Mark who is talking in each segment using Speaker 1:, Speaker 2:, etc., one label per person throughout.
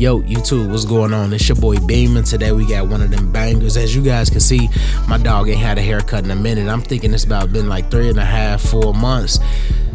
Speaker 1: Yo, YouTube, what's going on? It's your boy Beam, and today we got one of them bangers. As you guys can see, my dog ain't had a haircut in a minute. I'm thinking it's about been like 3.5, 4 months.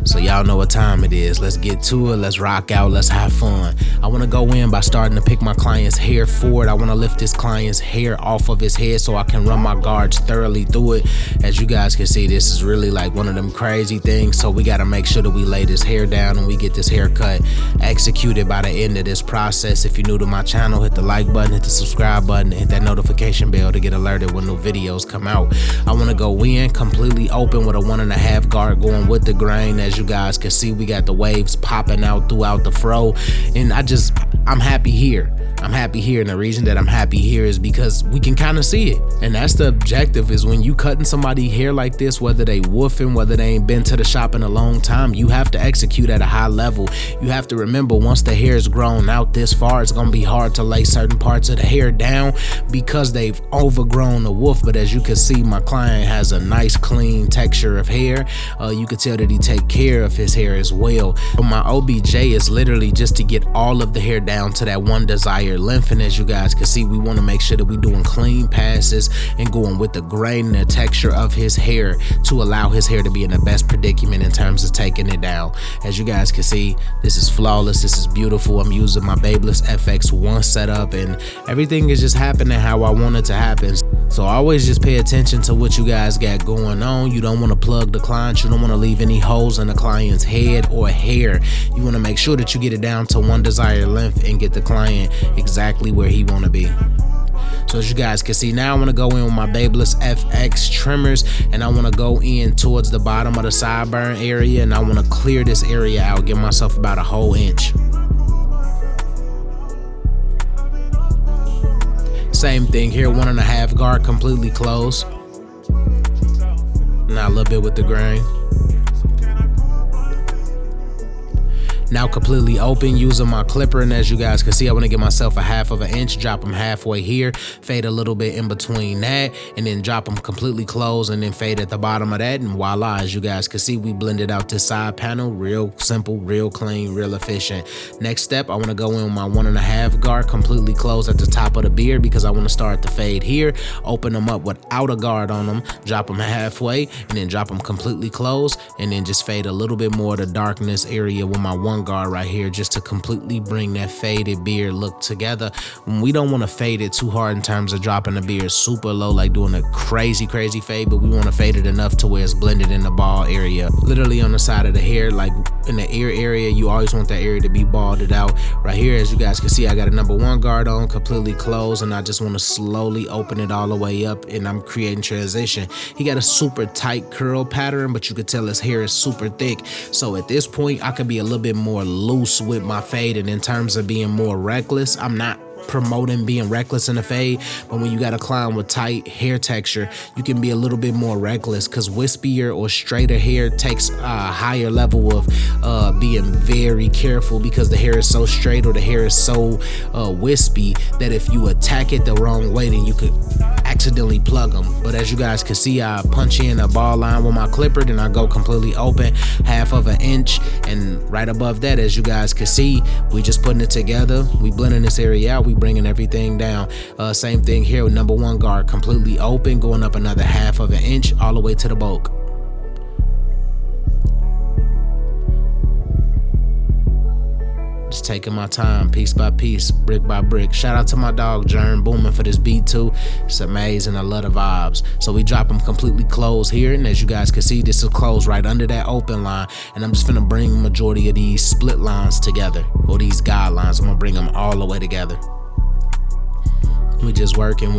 Speaker 1: So y'all know what time it is. Let's get to it. Let's rock out. Let's have fun. I want to go in by starting to pick my client's hair forward. I want to lift this client's hair off of his head so I can run my guards thoroughly through it. As you guys can see, this is really like one of them crazy things. So we got to make sure that we lay this hair down and we get this haircut executed by the end of this process. If you're new to my channel, hit the like button, hit the subscribe button, hit that notification bell to get alerted when new videos come out. I want to go in completely open with a 1.5 guard going with the grain. As you guys can see, we got the waves popping out throughout the fro, and I'm happy here. I'm happy here, and the reason that I'm happy here is because we can kind of see it, and that's the objective. Is when you cutting somebody hair like this, whether they woofing, whether they ain't been to the shop in a long time, you have to execute at a high level. You have to remember, once the hair is grown out this far, it's gonna be hard to lay certain parts of the hair down because they've overgrown the woof. But as you can see, my client has a nice clean texture of hair. You can tell that he take care of his hair as well. But my OBJ is literally just to get all of the hair down to that one desired length. And as you guys can see, we want to make sure that we doing clean passes and going with the grain and the texture of his hair to allow his hair to be in the best predicament in terms of taking it down. As you guys can see, this is flawless. This is beautiful. I'm using my Babeless FX1 setup, and everything is just happening how I want it to happen. So always just pay attention to what you guys got going on. You don't want to plug the client. You don't want to leave any holes in the client's head or hair. You want to make sure that you get it down to one desired length and get the client exactly where he want to be. So as you guys can see, now I want to go in with my Babeless FX trimmers, and I want to go in towards the bottom of the sideburn area, and I want to clear this area out, give myself about a whole inch. Same thing here, 1.5 guard completely closed. Now a little bit with the grain. Now completely open using my clipper, and as you guys can see, I want to give myself a 1/2 inch, drop them halfway here, fade a little bit in between that, and then drop them completely closed, and then fade at the bottom of that, and voila, as you guys can see, we blended out this side panel. Real simple, real clean, real efficient. Next step, I want to go in with my 1.5 guard completely closed at the top of the beard, because I want to start the fade here, open them up without a guard on them, drop them halfway, and then drop them completely closed, and then just fade a little bit more of the darkness area with my 1 guard right here, just to completely bring that faded beard look together. We don't want to fade it too hard in terms of dropping the beard super low, like doing a crazy fade, but we want to fade it enough to where it's blended in the bald area, literally on the side of the hair. Like in the ear area, you always want that area to be balded out. Right here, as you guys can see, I got a number 1 guard on completely closed, and I just want to slowly open it all the way up, and I'm creating transition. He got a super tight curl pattern, but you could tell his hair is super thick. So at this point, I could be a little bit more loose with my fade, and in terms of being more reckless, I'm not promoting being reckless in the fade, but when you got a client with tight hair texture, you can be a little bit more reckless, because wispier or straighter hair takes a higher level of being very careful, because the hair is so straight or the hair is so wispy that if you attack it the wrong way, then you could accidentally plug them. But as you guys can see, I punch in a ball line with my clipper, then I go completely open 1/2 inch, and right above that, as you guys can see, we just putting it together, we blending this area out, we bringing everything down. Same thing here with number 1 guard completely open, going up another 1/2 inch all the way to the bulk. Just taking my time, piece by piece, brick by brick. Shout out to my dog Jern Booming for this beat too. It's amazing. I love the vibes. So we drop them completely closed here, and as you guys can see, this is closed right under that open line, and I'm just gonna bring majority of these split lines together, or these guidelines. I'm gonna bring them all the way together. We just working,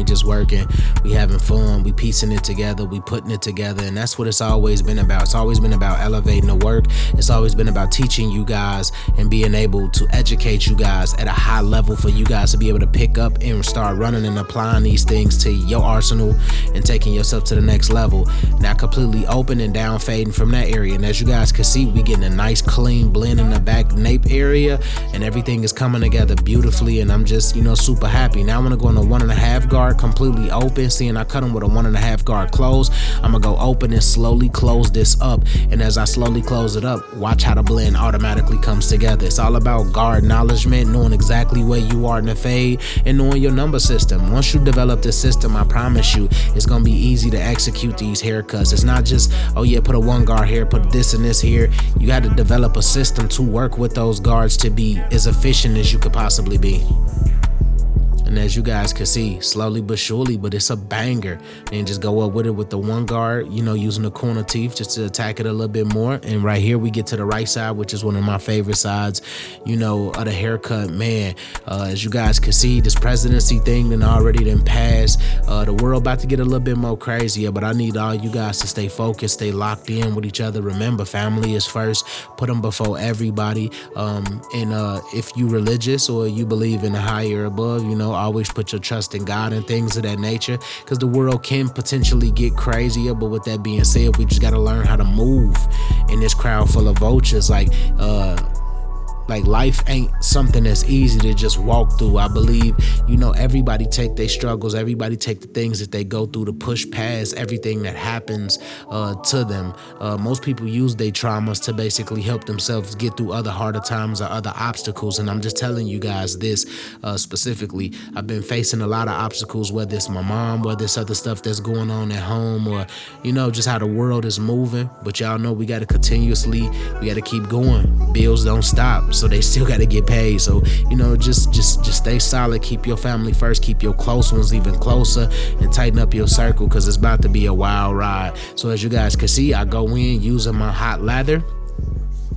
Speaker 1: we having fun, we piecing it together, we putting it together, and that's what it's always been about. It's always been about elevating the work. It's always been about teaching you guys and being able to educate you guys at a high level for you guys to be able to pick up and start running and applying these things to your arsenal and taking yourself to the next level. Now completely open and down fading from that area, and as you guys can see, we getting a nice clean blend in the back nape area, and everything is coming together beautifully, and I'm just, super happy. Now I'm gonna go on the 1.5 guard completely open. Seeing I cut them with a 1.5 guard close, I'm gonna go open and slowly close this up. And as I slowly close it up, watch how the blend automatically comes together. It's all about guard acknowledgement, knowing exactly where you are in the fade, and knowing your number system. Once you develop this system, I promise you, it's gonna be easy to execute these haircuts. It's not just, oh yeah, put a 1 guard here, put this and this here. You got to develop a system to work with those guards to be as efficient as you could possibly be. And as you guys can see, slowly but surely, but it's a banger. And just go up with it with the 1 guard, you know, using the corner teeth just to attack it a little bit more. And right here we get to the right side, which is one of my favorite sides, you know, of the haircut. Man, as you guys can see, this presidency thing then already done passed. The world about to get a little bit more crazier, but I need all you guys to stay focused, stay locked in with each other. Remember, family is first. Put them before everybody. And if you religious or you believe in the higher above, you know, always put your trust in God and things of that nature, because the world can potentially get crazier. But with that being said, we just got to learn how to move in this crowd full of vultures. Like life ain't something that's easy to just walk through. I believe, you know, everybody take their struggles, everybody take the things that they go through to push past everything that happens to them. Most people use their traumas to basically help themselves get through other harder times or other obstacles. And I'm just telling you guys this specifically. I've been facing a lot of obstacles, whether it's my mom, whether it's other stuff that's going on at home, or, you know, just how the world is moving. But y'all know we got to we got to keep going. Bills don't stop, so they still got to get paid. So, you know, just stay solid, keep your family first, keep your close ones even closer, and tighten up your circle, because it's about to be a wild ride. So as you guys can see, I go in using my hot lather.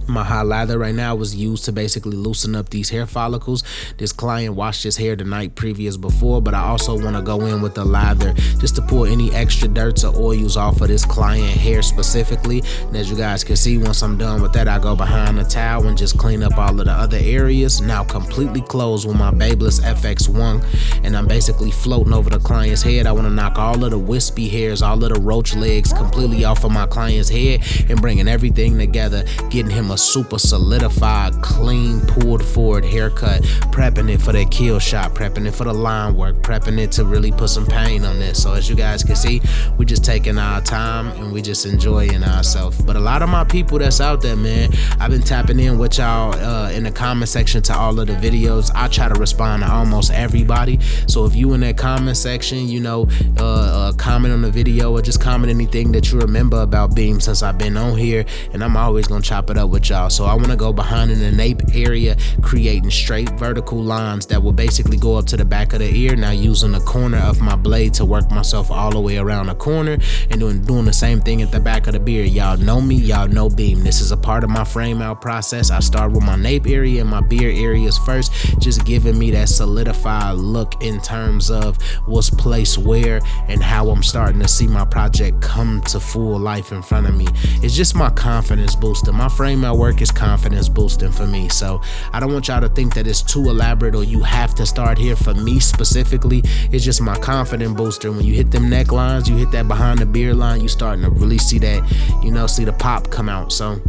Speaker 1: My hot lather right now was used to basically loosen up these hair follicles. This client washed his hair the night previous before, but I also want to go in with the lather just to pull any extra dirts or oils off of this client hair specifically. And as you guys can see, once I'm done with that, I go behind the towel and just clean up all of the other areas. Now completely closed with my Babyliss FX1, and I'm basically floating over the client's head. I want to knock all of the wispy hairs, all of the roach legs completely off of my client's head, and bringing everything together, getting him a super solidified, clean, pulled forward haircut, prepping it for that kill shot, prepping it for the line work, prepping it to really put some pain on this. So as you guys can see, we just taking our time and we just enjoying ourselves. But a lot of my people that's out there, man, I've been tapping in with y'all in the comment section to all of the videos. I try to respond to almost everybody. So if you in that comment section, you know, comment on the video or just comment anything that you remember about Beam since I've been on here, and I'm always gonna chop it up with y'all. So I want to go behind in the nape area, creating straight vertical lines that will basically go up to the back of the ear. Now using the corner of my blade to work myself all the way around the corner, and doing the same thing at the back of the beard. Y'all know me, y'all know Beam. This is a part of my frame out process. I start with my nape area and my beard areas first, just giving me that solidified look in terms of what's placed where and how I'm starting to see my project come to full life in front of me. It's just my confidence booster. My frame out work is confidence boosting for me. So I don't want y'all to think that it's too elaborate or you have to start here. For me specifically, it's just my confidence booster. When you hit them necklines, you hit that behind the beard line, you starting to really see that, you know, see the pop come out. So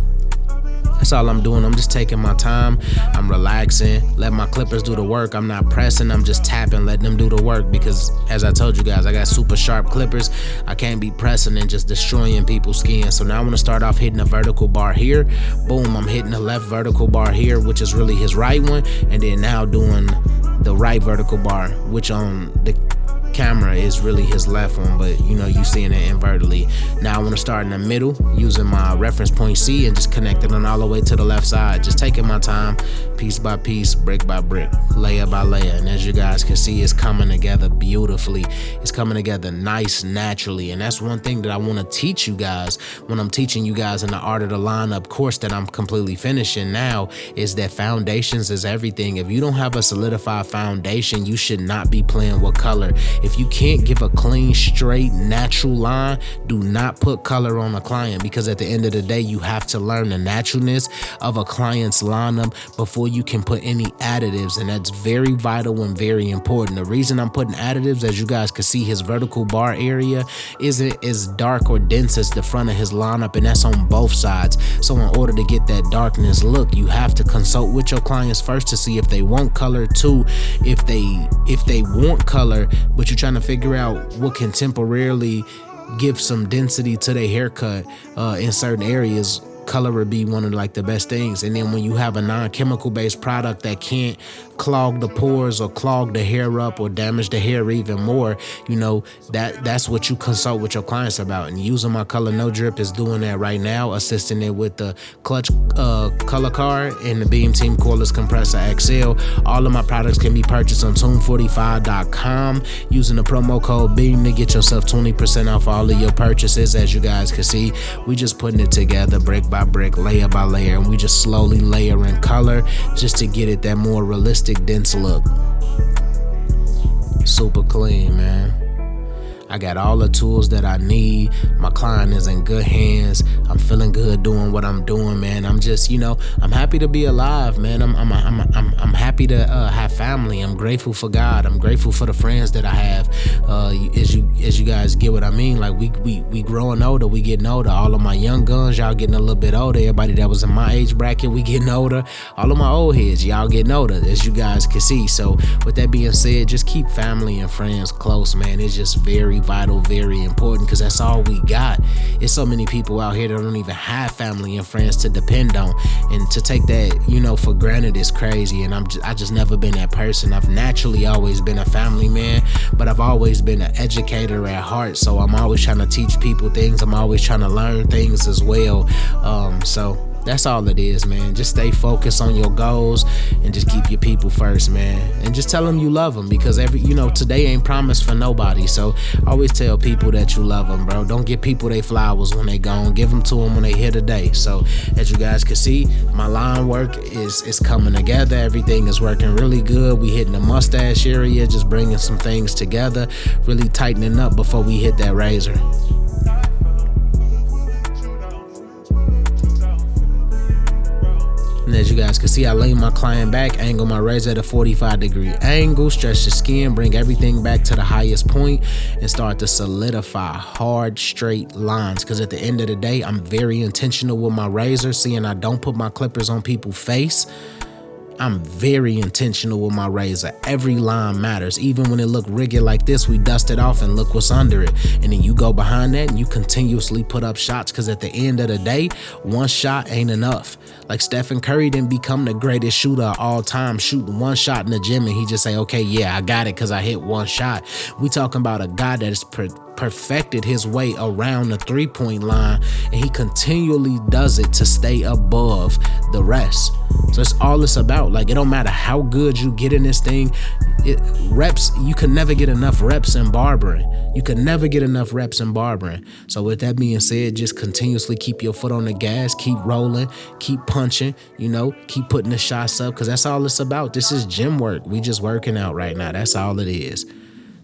Speaker 1: that's all I'm doing. I'm just taking my time. I'm relaxing, let my clippers do the work. I'm not pressing, I'm just tapping, letting them do the work, because as I told you guys, I got super sharp clippers. I can't be pressing and just destroying people's skin. So now I'm gonna start off hitting a vertical bar here. Boom, I'm hitting the left vertical bar here, which is really his right one, and then now doing the right vertical bar, which on the camera is really his left one, but you know, you seeing it invertedly. Now I want to start in the middle using my reference point C and just connecting it all the way to the left side, just taking my time, piece by piece, brick by brick, layer by layer. And as you guys can see, it's coming together beautifully. It's coming together nice, naturally. And that's one thing that I want to teach you guys when I'm teaching you guys in the Art of the Lineup course that I'm completely finishing now, is that foundations is everything. If you don't have a solidified foundation, you should not be playing with color. If you can't give a clean, straight, natural line, do not put color on a client, because at the end of the day, you have to learn the naturalness of a client's lineup before you can put any additives, and that's very vital and very important. The reason I'm putting additives, as you guys can see, his vertical bar area isn't as dark or dense as the front of his lineup, and that's on both sides. So in order to get that darkness look, you have to consult with your clients first to see if they want color. Two, if they want color, but you're trying to figure out what can temporarily give some density to their haircut in certain areas, color would be one of like the best things. And then when you have a non-chemical based product that can't clog the pores or clog the hair up or damage the hair even more, you know, that's what you consult with your clients about. And using my Color No Drip is doing that right now, assisting it with the Clutch color card and the Beam Team Cordless Compressor XL. All of my products can be purchased on tune45.com using the promo code BEAM to get yourself 20% off all of your purchases. As you guys can see, we just putting it together brick by brick, layer by layer, and we just slowly layering color just to get it that more realistic, dense look. Super clean, man. I got all the tools that I need. My client is in good hands. I'm feeling good doing what I'm doing, man. I'm just, you know, I'm happy to be alive, man. I'm happy to have family. I'm grateful for God. I'm grateful for the friends that I have. As you guys get what I mean, like we growing older, we getting older. All of my young guns, y'all getting a little bit older. Everybody that was in my age bracket, we getting older. All of my old heads, y'all getting older, as you guys can see. So with that being said, just keep family and friends close, man. It's just very vital, very important, because that's all we got. There's so many people out here that don't even have family and friends to depend on, and to take that, you know, for granted is crazy. And I just never been that person. I've naturally always been a family man, but I've always been an educator at heart, so I'm always trying to teach people things. I'm always trying to learn things as well. So that's all it is, man. Just stay focused on your goals and just keep your people first, man. And just tell them you love them, because today ain't promised for nobody. So always tell people that you love them, bro. Don't give people they flowers when they gone. Give them to them when they here today. So as you guys can see, my line work is coming together. Everything is working really good. We hitting the mustache area, just bringing some things together, really tightening up before we hit that razor. And as you guys can see, I lay my client back, angle my razor at a 45-degree angle, stretch the skin, bring everything back to the highest point, and start to solidify hard, straight lines. Because at the end of the day, I'm very intentional with my razor, seeing I don't put my clippers on people's face. I'm very intentional with my razor. Every line matters. Even when it look rigid like this, we dust it off and look what's under it. And then you go behind that and you continuously put up shots, because at the end of the day, one shot ain't enough. Like Stephen Curry didn't become the greatest shooter of all time shooting one shot in the gym and he just say, okay, yeah, I got it because I hit one shot. We talking about a guy that is perfected his way around the three-point line, and he continually does it to stay above the rest. So it's all it's about. Like, it don't matter how good you get in this thing. Reps, you can never get enough reps in barbering. You can never get enough reps in barbering. So with that being said, just continuously keep your foot on the gas, keep rolling, keep punching, keep putting the shots up, because that's all it's about. This is gym work. We just working out right now. That's all it is.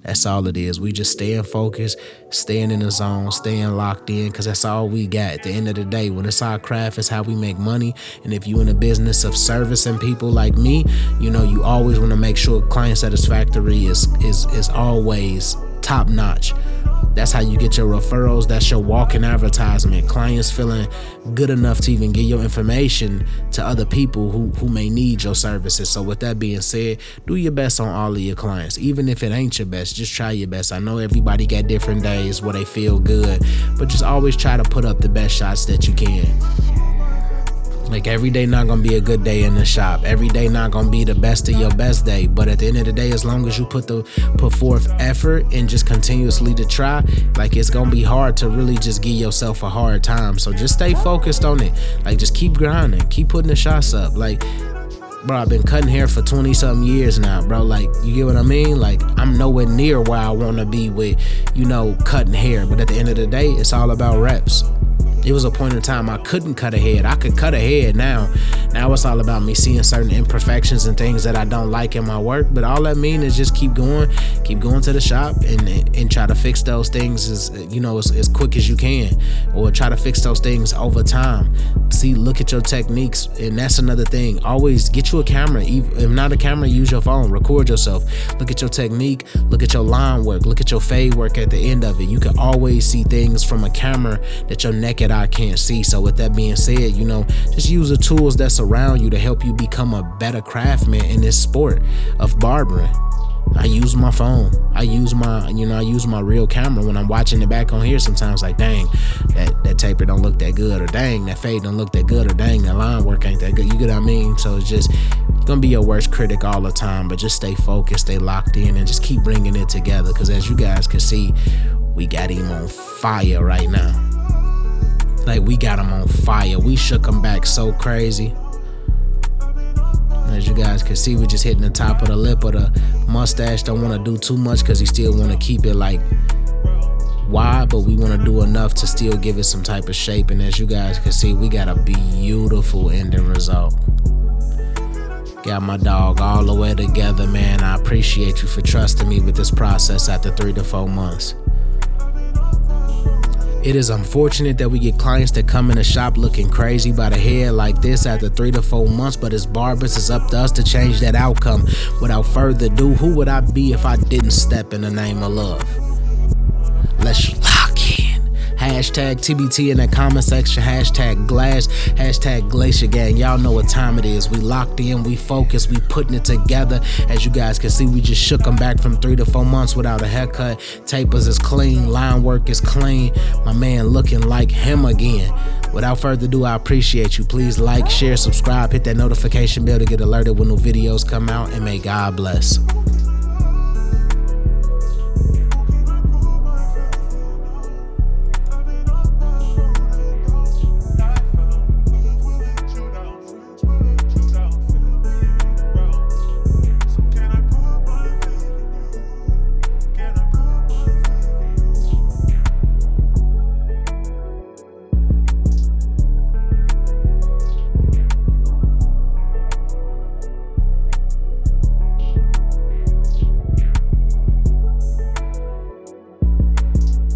Speaker 1: That's all it is. We just staying focused, staying in the zone, staying locked in, because that's all we got. At the end of the day, when it's our craft, it's how we make money. And if you in the business of servicing people like me, you always want to make sure client satisfactory is always top notch. That's how you get your referrals. That's your walking advertisement. Clients feeling good enough to even get your information to other people who may need your services. So with that being said, do your best on all of your clients. Even if it ain't your best, just try your best. I know everybody got different days where they feel good, but just always try to put up the best shots that you can. Like, every day not gonna be a good day in the shop. Every day not gonna be the best of your best day. But at the end of the day, as long as you put forth effort and just continuously to try, like, it's gonna be hard to really just give yourself a hard time. So just stay focused on it. Like, just keep grinding, keep putting the shots up. Like, bro, I've been cutting hair for 20 something years now, bro. Like, you get what I mean? Like, I'm nowhere near where I want to be with, cutting hair. But at the end of the day, it's all about reps. It was a point in time I couldn't cut a head. I could cut a head now. Now it's all about me seeing certain imperfections and things that I don't like in my work. But all that means is just keep going to the shop and try to fix those things as quick as you can, or try to fix those things over time. Look at your techniques, and that's another thing. Always get you a camera. If not a camera, use your phone. Record yourself. Look at your technique. Look at your line work. Look at your fade work at the end of it. You can always see things from a camera that your naked eye can't see. So with that being said, just use the tools that's around you to help you become a better craftsman in this sport of barbering. I use my phone. I use my real camera when I'm watching it back on here. Sometimes like, dang, that taper don't look that good, or dang, that fade don't look that good, or dang, that line work ain't that good. You get what I mean? So it's just, you're gonna be your worst critic all the time, but just stay focused, stay locked in, and just keep bringing it together. Because as you guys can see, we got him on fire right now. Like, we got him on fire. We shook him back so crazy. As you guys can see, we're just hitting the top of the lip of the mustache. Don't want to do too much because he still want to keep it like wide, but we want to do enough to still give it some type of shape. And as you guys can see, we got a beautiful ending result. Got my dog all the way together, man. I appreciate you for trusting me with this process after 3 to 4 months. It is unfortunate that we get clients that come in the shop looking crazy by the head like this after 3 to 4 months, but as barbers, it's up to us to change that outcome. Without further ado, who would I be if I didn't step in the name of love? Let's lock in. Hashtag TBT in the comment section. Hashtag Glass. Hashtag Glacier Gang. Y'all know what time it is. We locked in. We focused. We putting it together. As you guys can see, we just shook them back from 3 to 4 months without a haircut. Tapers is clean. Line work is clean. My man looking like him again. Without further ado, I appreciate you. Please like, share, subscribe, hit that notification bell to get alerted when new videos come out, and may God bless.